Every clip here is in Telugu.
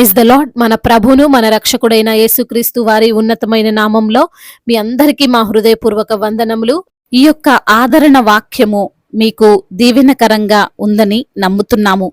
Praise the lord. మన ప్రభును మన రక్షకుడైన యేసుక్రీస్తు వారి ఉన్నతమైన నామంలో మీ అందరికీ మా హృదయపూర్వక వందనములు. ఈ యొక్క ఆదరణ వాక్యము మీకు దీవెనకరంగా ఉందని నమ్ముతున్నాము.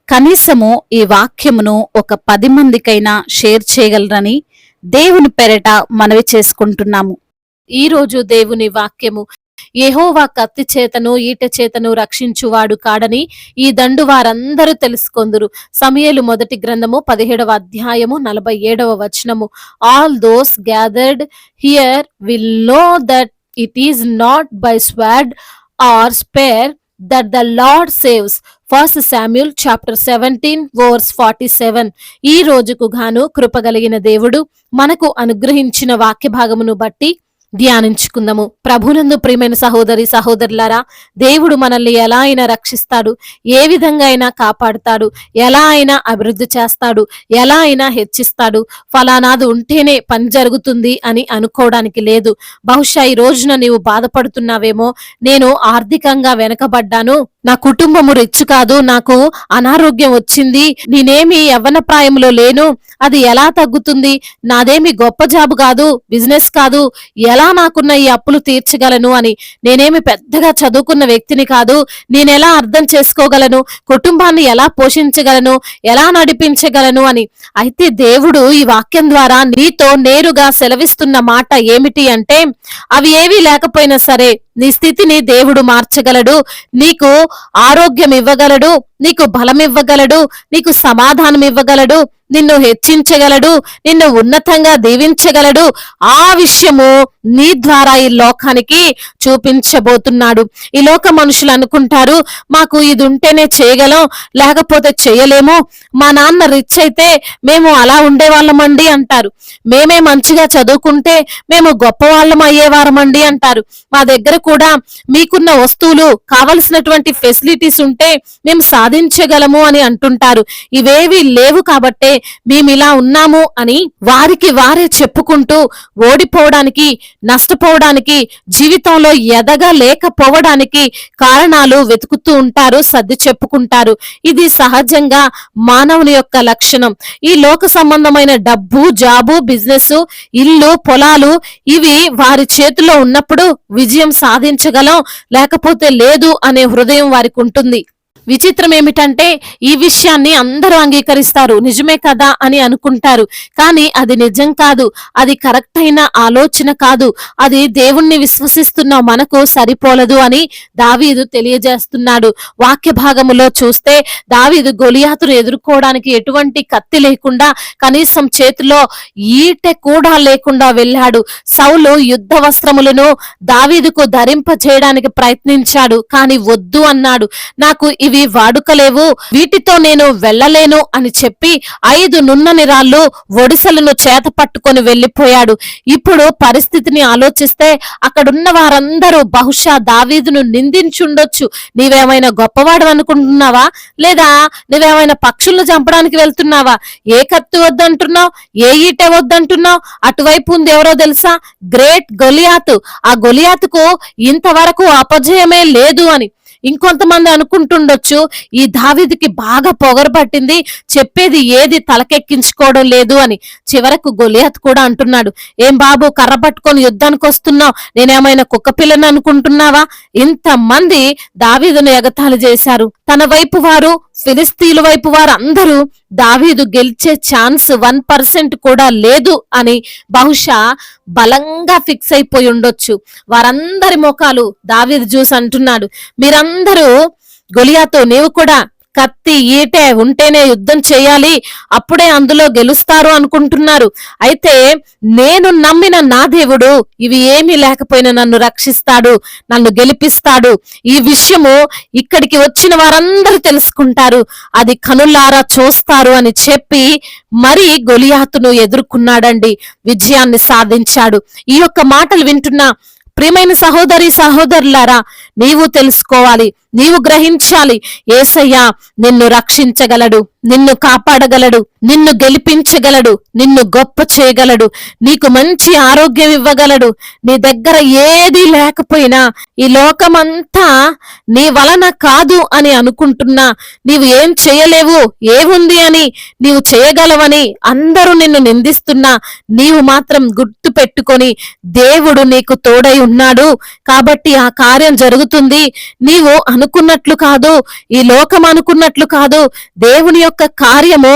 కనీసము ఈ వాక్యమును ఒక 10 మందికైనా షేర్ చేయగలరని దేవుని పేరట మనవి చేసుకుంటున్నాము. ఈ రోజు దేవుని వాక్యము, యెహోవా కత్తి చేతను ఈట చేతను రక్షించువాడు కాడని ఈ దండు వారందరూ తెలుసుకొందురు. సమూయేలు మొదటి గ్రంథము 17వ అధ్యాయము 47వ వచనము. All those gathered here will know that it is not by sword or spear that the Lord saves. 1 Samuel chapter 17 verse 47. ఈ రోజుకు గాను కృపగలిగిన దేవుడు మనకు అనుగ్రహించిన వాక్య భాగమును బట్టి ధ్యానించుకుందాము. ప్రభునందు ప్రియమైన సహోదరి సహోదరులారా, దేవుడు మనల్ని ఎలా అయినా రక్షిస్తాడు, ఏ విధంగా అయినా కాపాడుతాడు, ఎలా అయినా అభివృద్ధి చేస్తాడు, ఎలా అయినా హెచ్చిస్తాడు. ఫలానాది ఉంటేనే పని జరుగుతుంది అని అనుకోవడానికి లేదు. బహుశా ఈ రోజున నీవు బాధపడుతున్నావేమో, నేను ఆర్థికంగా వెనకబడ్డాను, నా కుటుంబము రిచ్చు కాదు, నాకు అనారోగ్యం వచ్చింది, నేనేమి యవ్వన ప్రాయంలో లేను, అది ఎలా తగ్గుతుంది, నాదేమి గొప్ప జాబ్ కాదు, బిజినెస్ కాదు, ఎలా నాకున్న ఈ అప్పులు తీర్చగలను అని, నేనేమి పెద్దగా చదువుకున్న వ్యక్తిని కాదు, నేనెలా అర్థం చేసుకోగలను, కుటుంబాన్ని ఎలా పోషించగలను, ఎలా నడిపించగలను అని. అయితే దేవుడు ఈ వాక్యం ద్వారా నీతో నేరుగా సెలవిస్తున్న మాట ఏమిటి అంటే, అవి ఏవీ లేకపోయినా సరే నీ స్థితిని దేవుడు మార్చగలడు, నీకు ఆరోగ్యం ఇవ్వగలడు, నీకు బలం ఇవ్వగలడు, నీకు సమాధానం ఇవ్వగలడు, నిన్ను హెచ్చించగలడు, నిన్ను ఉన్నతంగా దీవించగలడు. ఆ విషయము నీ ద్వారా ఈ లోకానికి చూపించబోతున్నాడు. ఈ లోక మనుషులు అనుకుంటారు, మాకు ఇది ఉంటేనే చేయగలం, లేకపోతే చేయలేము, మా నాన్న రిచ్ అయితే మేము అలా ఉండేవాళ్ళమండి అంటారు, మేమే మంచిగా చదువుకుంటే మేము గొప్పవాళ్ళం అయ్యేవారమండి అంటారు, మా దగ్గర కూడా మీకున్న వస్తువులు కావలసినటువంటి ఫెసిలిటీస్ ఉంటే మేము సాధించగలము అని అంటుంటారు. ఇవేవి లేవు కాబట్టే మేము ఇలా ఉన్నాము అని వారికి వారే చెప్పుకుంటూ ఓడిపోవడానికి, నష్టపోవడానికి, జీవితంలో ఎదగలేకపోవడానికి కారణాలు వెతుకుతూ ఉంటారు, సర్ది చెప్పుకుంటారు. ఇది సహజంగా మానవుని యొక్క లక్షణం. ఈ లోక సంబంధమైన డబ్బు, జాబు, బిజినెస్, ఇల్లు, పొలాలు ఇవి వారి చేతిలో ఉన్నప్పుడు విజయం సాధించగలం, లేకపోతే లేదు అనే హృదయం వారికి ఉంటుంది. విచిత్రం ఏమిటంటే ఈ విషయాన్ని అందరూ అంగీకరిస్తారు, నిజమే కదా అని అనుకుంటారు. కానీ అది నిజం కాదు, అది కరెక్ట్ అయిన ఆలోచన కాదు, అది దేవుణ్ణి విశ్వసిస్తున్న మనకు సరిపోలదు అని దావీదు తెలియజేస్తున్నాడు. వాక్య భాగములో చూస్తే దావీదు గొలియాతును ఎదుర్కోవడానికి ఎటువంటి కత్తి లేకుండా, కనీసం చేతిలో ఈటె కూడా లేకుండా వెళ్ళాడు. సౌలు యుద్ధ వస్త్రములను దావీదుకు ధరింపజేయడానికి ప్రయత్నించాడు, కానీ వద్దు అన్నాడు. నాకు ఇవి వాడుకలేవు, వీటితో నేను వెళ్ళలేను అని చెప్పి 5 నున్నని రాళ్ళు ఒడిసెలను చేత పట్టుకొని వెళ్ళిపోయాడు. ఇప్పుడు పరిస్థితిని ఆలోచిస్తే అక్కడున్న వారందరూ బహుశా దావీదును నిందించుండొచ్చు. నీవేమైనా గొప్పవాడు అనుకుంటున్నావా, లేదా నువ్వేమైనా పక్షులను చంపడానికి వెళ్తున్నావా, ఏ కత్తి వద్దంటున్నావు, ఏ ఈట వద్దంటున్నావు, అటువైపు ఉంది ఎవరో తెలుసా, గ్రేట్ గొలియాతు. ఆ గొలియాతుకు ఇంతవరకు అపజయమే లేదు అని. ఇంకొంతమంది అనుకుంటుండొచ్చు, ఈ దావీదుకి బాగా పొగరు పట్టింది, చెప్పేది ఏది తలకెక్కించుకోవడం లేదు అని. చివరకు గొలియాత్ కూడా అంటున్నాడు, ఏం బాబు కర్ర పట్టుకొని యుద్ధానికి వస్తున్నావు, నేనేమైనా కుక్క పిల్లని అనుకుంటున్నావా? ఇంతమంది దావీదును ఎగతాళి చేశారు. తన వైపు వారు, ఫిలిస్తీన్ల వైపు వారు అందరూ దావీదు గెలిచే ఛాన్స్ 1% కూడా లేదు అని బహుశా బలంగా ఫిక్స్ అయిపోయి ఉండొచ్చు. వారందరి ముఖాలు దావీదు చూసి అంటున్నాడు, మీరందరూ గొలియాతు, నీవు కూడా కత్తి ఈటే ఉంటేనే యుద్ధం చేయాలి, అప్పుడే అందులో గెలుస్తారు అనుకుంటున్నారు. అయితే నేను నమ్మిన నా దేవుడు ఇవి ఏమీ లేకపోయినా నన్ను రక్షిస్తాడు, నన్ను గెలిపిస్తాడు. ఈ విషయము ఇక్కడికి వచ్చిన వారందరూ తెలుసుకుంటారు, అది కనులారా చూస్తారు అని చెప్పి మరి గొలియాతును ఎదుర్కొన్నాడండి, విజయాన్ని సాధించాడు. ఈ యొక్క మాటలు వింటున్న ప్రియమైన సహోదరి సహోదరులారా, నీవు తెలుసుకోవాలి, నీవు గ్రహించాలి. యేసయ్య నిన్ను రక్షించగలడు, నిన్ను కాపాడగలడు, నిన్ను గెలిపించగలడు, నిన్ను గొప్ప చేయగలడు, నీకు మంచి ఆరోగ్యం ఇవ్వగలడు. నీ దగ్గర ఏదీ లేకపోయినా, ఈ లోకమంతా నీ వలన కాదు అని అనుకుంటున్నా, నీవు ఏం చేయలేవు, ఏముంది అని నీవు చేయగలవని అందరూ నిన్ను నిందిస్తున్నా, నీవు మాత్రం గుర్తు పెట్టుకొని దేవుడు నీకు తోడై ఉన్నాడు కాబట్టి ఆ కార్యం జరుగుతుంది. నీవు అనుకున్నట్లు కాదు, ఈ లోకం అనుకున్నట్లు కాదు, దేవుని యొక్క కార్యము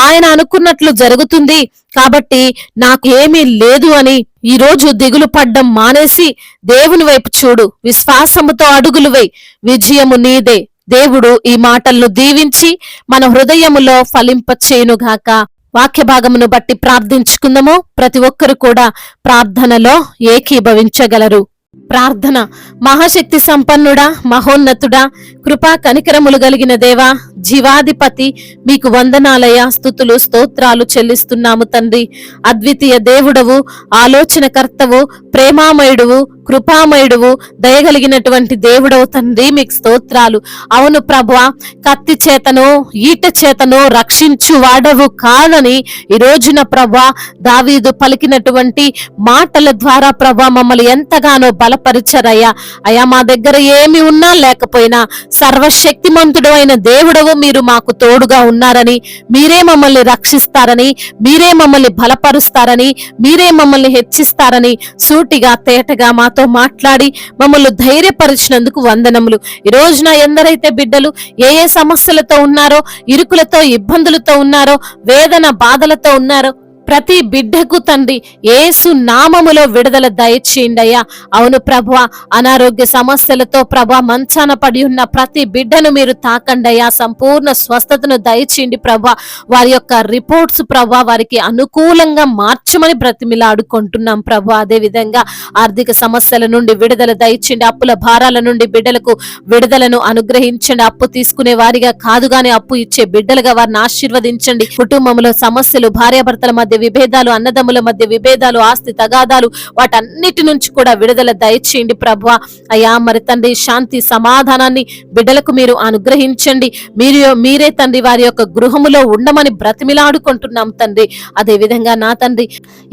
ఆయన అనుకున్నట్లు జరుగుతుంది. కాబట్టి నాకు ఏమీ లేదు అని ఈ రోజు దిగులు పడ్డం మానేసి దేవుని వైపు చూడు, విశ్వాసముతో అడుగులు వేయి, విజయము నీదే. దేవుడు ఈ మాటలను దీవించి మన హృదయములో ఫలింపచేయునుగాక. వాక్య భాగమును బట్టి ప్రార్థించుకుందాము. ప్రతి ఒక్కరు కూడా ప్రార్థనలో ఏకీభవించగలరు. ప్రార్థన. మహాశక్తి సంపన్నుడా, మహోన్నతుడా, కృపా కనికరములు కలిగిన దేవా, జీవాధిపతి, మీకు వందనాలయ, స్తుతులు స్తోత్రాలు చెల్లిస్తున్నాము తండ్రి. అద్వితీయ దేవుడవు, ఆలోచనకర్తవు, ప్రేమామయుడువు, కృపామయుడువు, దయగలిగినటువంటి దేవుడవు తండ్రి, మీకు స్తోత్రాలు. అవును ప్రభువా, కత్తి చేతను ఈట చేతను రక్షించు వాడవు కాదని ఈ రోజున ప్రభువా దావీదు పలికినటువంటి మాటల ద్వారా ప్రభువా మమ్మల్ని ఎంతగానో బలపరిచారయ్యా. అయ్యా, మా దగ్గర ఏమి ఉన్నా లేకపోయినా సర్వశక్తిమంతుడు అయిన దేవుడవు మీరు మాకు తోడుగా ఉన్నారని, మీరే మమ్మల్ని రక్షిస్తారని, మీరే మమ్మల్ని బలపరుస్తారని, మీరే మమ్మల్ని హెచ్చిస్తారని సూటిగా తేటగా మాతో మాట్లాడి మమ్మల్ని ధైర్యపరిచినందుకు వందనములు. ఈ రోజున ఎందరైతే బిడ్డలు ఏ ఏ సమస్యలతో ఉన్నారో, ఇరుకులతో ఇబ్బందులతో ఉన్నారో, వేదన బాధలతో ఉన్నారో, ప్రతి బిడ్డకు తండ్రి యేసు నామములో విడుదల దయచేయండి అయ్యా. అవును ప్రభువా, అనారోగ్య సమస్యలతో ప్రభా మంచాన పడి ఉన్న ప్రతి బిడ్డను మీరు తాకండి అయ్యా. సంపూర్ణ స్వస్థతను దయచేయండి ప్రభా. వారి యొక్క రిపోర్ట్స్ ప్రభా వారికి అనుకూలంగా మార్చమని బ్రతిమిలాడుకుంటున్నాం ప్రభా. అదే విధంగా ఆర్థిక సమస్యల నుండి విడుదల దయచేయండి. అప్పుల భారాల నుండి బిడ్డలకు విడుదలను అనుగ్రహించండి. అప్పు తీసుకునే వారిగా కాదు గాని అప్పు ఇచ్చే బిడ్డలుగా వారిని ఆశీర్వదించండి. కుటుంబంలో సమస్యలు, భార్యాభర్తల మధ్య విభేదాలు, అన్నదమ్ముల మధ్య విభేదాలు, ఆస్తి తగాదాలు, వాటన్నిటి నుంచి కూడా విడుదల దయచేయండి ప్రభువా. అయ్యా మరి తండ్రి, శాంతి సమాధానాన్ని బిడ్డలకు మీరు అనుగ్రహించండి. మీరే తండ్రి వారి యొక్క గృహములో ఉండమని బ్రతిమిలాడుకుంటున్నాం తండ్రి. అదే విధంగా నా తండ్రి,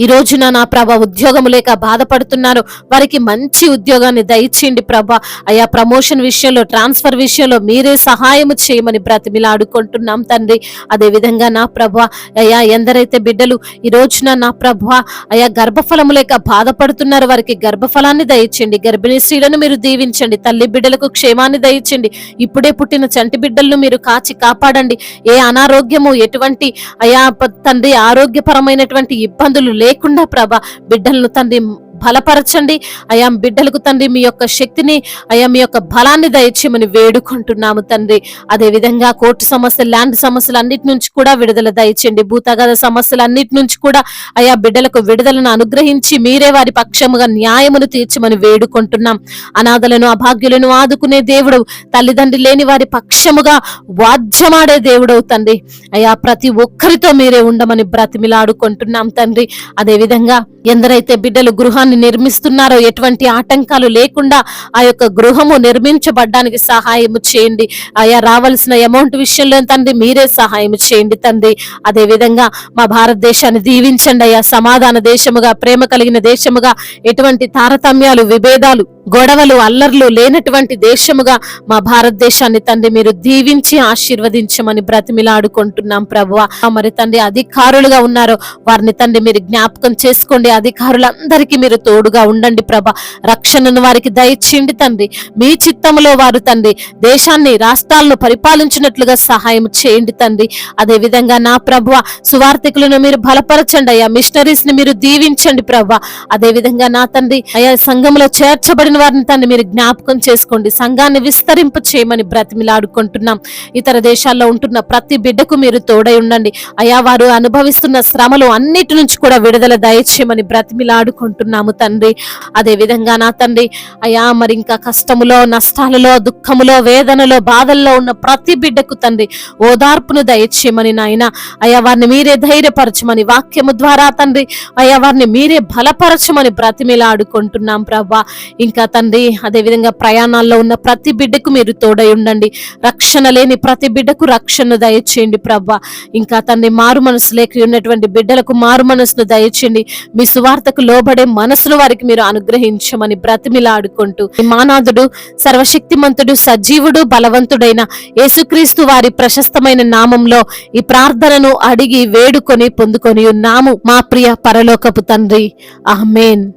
ఈ రోజున నా ప్రభా ఉద్యోగము లేక బాధపడుతున్నారు, వారికి మంచి ఉద్యోగాన్ని దయచేయండి ప్రభా. అయ్యా ప్రమోషన్ విషయంలో, ట్రాన్స్ఫర్ విషయంలో మీరే సహాయము చేయమని బ్రతిమిలాడుకుంటున్నాం తండ్రి. అదే విధంగా నా ప్రభా అయ్యా ఎందరైతే బిడ్డలు ఈ రోజున నా ప్రభువా అయా గర్భఫలము లేక బాధపడుతున్నారు, వారికి గర్భఫలాన్ని దయచేయండి. గర్భిణీ స్త్రీలను మీరు దీవించండి. తల్లి బిడ్డలకు క్షేమాన్ని దయచేయండి. ఇప్పుడే పుట్టిన చంటి బిడ్డలను మీరు కాచి కాపాడండి. ఏ అనారోగ్యము, ఎటువంటి అయా తండ్రి ఆరోగ్యపరమైనటువంటి ఇబ్బందులు లేకుండా ప్రభా బిడ్డలను తండ్రి బలపరచండి. అయా బిడ్డలకు తండ్రి మీ యొక్క శక్తిని, అయా మీ యొక్క బలాన్ని దయచేయమని వేడుకుంటున్నాము తండ్రి. అదే విధంగా కోర్టు సమస్యలు, ల్యాండ్ సమస్యలు అన్నిటి నుంచి కూడా విడుదల దయచేయండి. భూతగాథ సమస్యలు అన్నిటి నుంచి కూడా అయా బిడ్డలకు విడుదలను అనుగ్రహించి మీరే వారి పక్షముగా న్యాయమును తీర్చమని వేడుకుంటున్నాం. అనాథలను, అభాగ్యులను ఆదుకునే దేవుడు, తల్లిదండ్రి లేని వారి పక్షముగా వాద్యమాడే దేవుడవు తండ్రి. అయా ప్రతి ఒక్కరితో మీరే ఉండమని బ్రతిమిలాడుకుంటున్నాం తండ్రి. అదే విధంగా ఎందరైతే బిడ్డలు గృహాన్ని నిర్మిస్తున్నారో ఎటువంటి ఆటంకాలు లేకుండా ఆ యొక్క గృహము నిర్మించబడ్డానికి సహాయము చేయండి. ఆయా రావాల్సిన అమౌంట్ విషయంలో తండ్రి మీరే సహాయం చేయండి తండ్రి. అదే విధంగా మా భారతదేశాన్ని దీవించండి అయ్యా. సమాధాన దేశముగా, ప్రేమ కలిగిన దేశముగా, ఎటువంటి తారతమ్యాలు, విభేదాలు, గొడవలు, అల్లర్లు లేనటువంటి దేశముగా మా భారతదేశాన్ని తండ్రి మీరు దీవించి ఆశీర్వదించమని బ్రతిమిలాడుకుంటున్నాం ప్రభువా. మరి తండ్రి అధికారులుగా ఉన్నారో వారిని తండ్రి మీరు జ్ఞాపకం చేసుకోండి. అధికారులందరికీ మీరు తోడుగా ఉండండి ప్రభా. రక్షణను వారికి దయచేయండి తండ్రి. మీ చిత్తములో వారు తండ్రి దేశాన్ని, రాష్ట్రాలను పరిపాలించినట్లుగా సహాయం చేయండి తండ్రి. అదే విధంగా నా ప్రభువ సువార్థికులను మీరు బలపరచండి అయ్యా. మిషనరీస్ ని మీరు దీవించండి ప్రభా. అదే విధంగా నా తండ్రి అయ్యా సంఘంలో చేర్చబడిన వారిని తండ్రి మీరు జ్ఞాపకం చేసుకోండి. సంఘాన్ని విస్తరింప చేయమని బ్రతిమిలాడుకుంటున్నాం. ఇతర దేశాల్లో ఉంటున్న ప్రతి బిడ్డకు మీరు తోడై ఉండండి అయ్యా. వారు అనుభవిస్తున్న శ్రమలు అన్నిటి నుంచి కూడా విడుదల దయచేయమని బ్రతిమిలాడుకుంటున్నాము స్తోత్రము తండ్రి. అదే విధంగా నా తండ్రి అయ్యా మరి ఇంకా కష్టములో, నష్టాలలో, దుఃఖములో, వేదనలో, బాధల్లో ఉన్న ప్రతి బిడ్డకు తండ్రి ఓదార్పును దయచేయమని నాయన అయ్యా వారిని మీరే ధైర్యపరచమని వాక్యము ద్వారా తండ్రి అయ్యా వారిని మీరే బలపరచమని బ్రతిమిలాడుకుంటున్నాం ప్రభా. ఇంకా తండ్రి అదే విధంగా ప్రయాణాల్లో ఉన్న ప్రతి బిడ్డకు మీరు తోడై ఉండండి. రక్షణ లేని ప్రతి బిడ్డకు రక్షణ దయచేయండి ప్రభా. ఇంకా తండ్రి మారు మనసు లేక ఉన్నటువంటి బిడ్డలకు మారు మనసును దయచేయండి. మీ సువార్తకు లోబడే మనసును వారికి మీరు అనుగ్రహించమని బ్రతిమిలాడుకుంటూ మానాథుడు, సర్వశక్తిమంతుడు, సజీవుడు, బలవంతుడైన యేసుక్రీస్తు వారి ప్రశస్తమైన నామంలో ఈ ప్రార్థనను అడిగి వేడుకొని పొందుకొని ఉన్నాము మా ప్రియ పరలోకపు తండ్రి. ఆమేన్.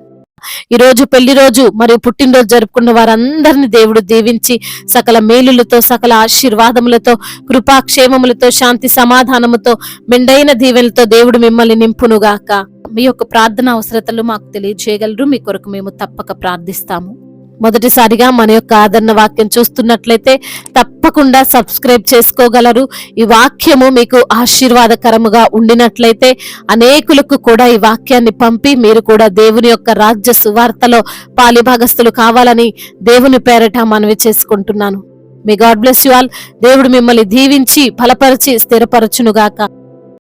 ఈ రోజు పెళ్లి రోజు మరియు పుట్టినరోజు జరుపుకున్న వారందరిని దేవుడు దీవించి సకల మేలులతో, సకల ఆశీర్వాదములతో, కృపాక్షేమములతో, శాంతి సమాధానముతో, మెండైన దీవెనలతో దేవుడు మిమ్మల్ని నింపునుగాక. మీ యొక్క ప్రార్థన అవసరతలు మాకు తెలియజేయగలరు. మీ కొరకు మేము తప్పక ప్రార్థిస్తాము. మొదటిసారిగా మన యొక్క ఆదరణ వాక్యం చూస్తున్నట్లయితే తప్పకుండా సబ్స్క్రైబ్ చేసుకోగలరు. ఈ వాక్యము మీకు ఆశీర్వాదకరముగా ఉండినట్లయితే అనేకులకు కూడా ఈ వాక్యాన్ని పంపి మీరు కూడా దేవుని యొక్క రాజ్య సువార్తలో పాలిభాగస్తులు కావాలని దేవుని పేరట మనవి చేసుకుంటున్నాను. May God bless you all. దేవుడు మిమ్మల్ని దీవించి బలపరిచి స్థిరపరచునుగాక.